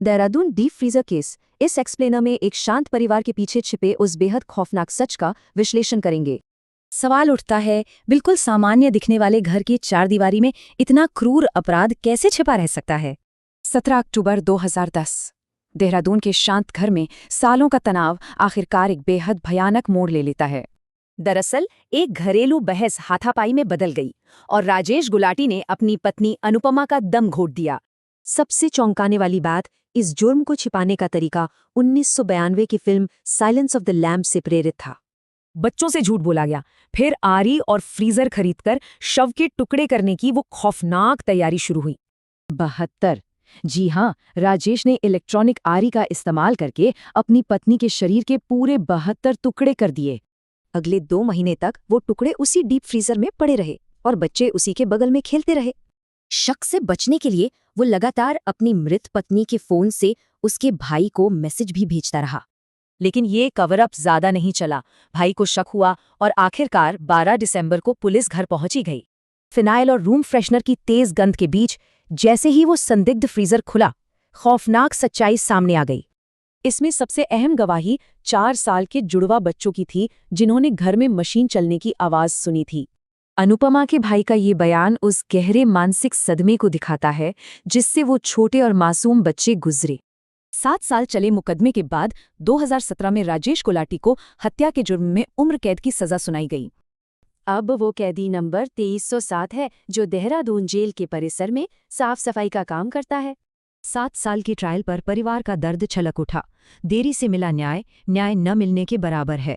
Dehradun deep freezer case. इस explainer में एक शांत परिवार के पीछे छिपे उस बेहद खौफनाक सच का विश्लेषण करेंगे। सवाल उठता है, बिल्कुल सामान्य दिखने वाले घर की चारदीवारी में इतना क्रूर अपराध कैसे छिपा रह सकता है। 17 अक्टूबर 2010 देहरादून के शांत घर में सालों का तनाव आखिरकार एक बेहद भयानक मोड़ ले लेता है। दरअसल एक घरेलू बहस हाथापाई में बदल गई और राजेश गुलाटी ने अपनी पत्नी अनुपमा का दम घोट दिया। सबसे चौंकाने वाली बात, इस जुर्म को छिपाने का तरीका 1992 की film silence of the lamb से प्रेरित था। बच्चों से झूठ बोला गया, फिर आरी और फ्रीजर खरीदकर शव के टुकड़े करने की वो खौफनाक तैयारी शुरू हुई। 72। जी हाँ, राजेश ने इलेक्ट्रॉनिक आरी का इस्तेमाल करके अपनी पत्नी के शरीर के पूरे 72 टुकड़े कर दिए। अगले 2 महीने तक वो टुकड़े उसी डीप फ्रीजर में पड़े रहे और बच्चे उसी के बगल में खेलते रहे। शक से बचने के लिए वो लगातार अपनी मृत पत्नी के फोन से उसके भाई को मैसेज भी भेजता रहा। लेकिन ये कवर अप ज्यादा नहीं चला। भाई को शक हुआ और आखिरकार 12 दिसंबर को पुलिस घर पहुंची गई। फिनाइल और रूम फ्रेशनर की तेज गंध के बीच जैसे ही वो संदिग्ध फ्रीजर खुला, खौफनाक सच्चाई सामने आ गई। इसमें सबसे अहम गवाही 4 साल के जुड़वा बच्चों की थी, जिन्होंने घर में मशीन चलने की आवाज सुनी थी। अनुपमा के भाई का ये बयान उस गहरे मानसिक सदमे को दिखाता है जिससे वो छोटे और मासूम बच्चे गुजरे। 7 साल चले मुकदमे के बाद 2017 में राजेश गुलाटी को हत्या के जुर्म में उम्र कैद की सजा सुनाई गई। अब वो कैदी नंबर 2307 है, जो देहरादून जेल के परिसर में साफ सफाई का काम करता है। 7 साल की ट्रायल पर परिवार का दर्द छलक उठा। देरी से मिला न्याय न मिलने के बराबर है।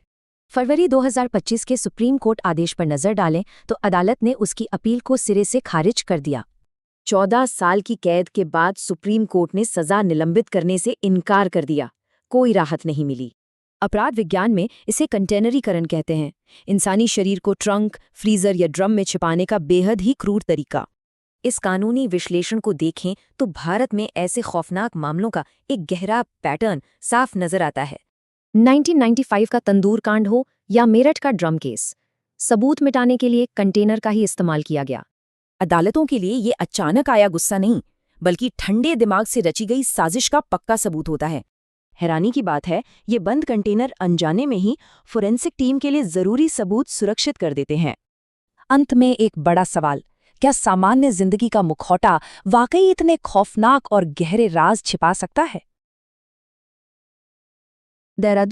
फरवरी 2025 के सुप्रीम कोर्ट आदेश पर नजर डालें तो अदालत ने उसकी अपील को सिरे से खारिज कर दिया। 14 साल की कैद के बाद सुप्रीम कोर्ट ने सजा निलंबित करने से इनकार कर दिया। कोई राहत नहीं मिली। अपराध विज्ञान में इसे कंटेनरीकरण कहते हैं, इंसानी शरीर को ट्रंक, फ्रीजर या ड्रम में छिपाने का बेहद ही क्रूर तरीका। इस कानूनी विश्लेषण को देखें तो भारत में ऐसे खौफनाक मामलों का एक गहरा पैटर्न साफ नजर आता है। 1995 का तंदूर कांड हो या मेरठ का ड्रम केस, सबूत मिटाने के लिए कंटेनर का ही इस्तेमाल किया गया। अदालतों के लिए ये अचानक आया गुस्सा नहीं, बल्कि ठंडे दिमाग से रची गई साजिश का पक्का सबूत होता है। हैरानी की बात है, ये बंद कंटेनर अनजाने में ही फोरेंसिक टीम के लिए जरूरी सबूत सुरक्षित कर देते हैं। अंत में एक बड़ा सवाल, क्या सामान्य जिंदगी का मुखौटा वाकई इतने खौफनाक और गहरे राज छिपा सकता है? देहरादून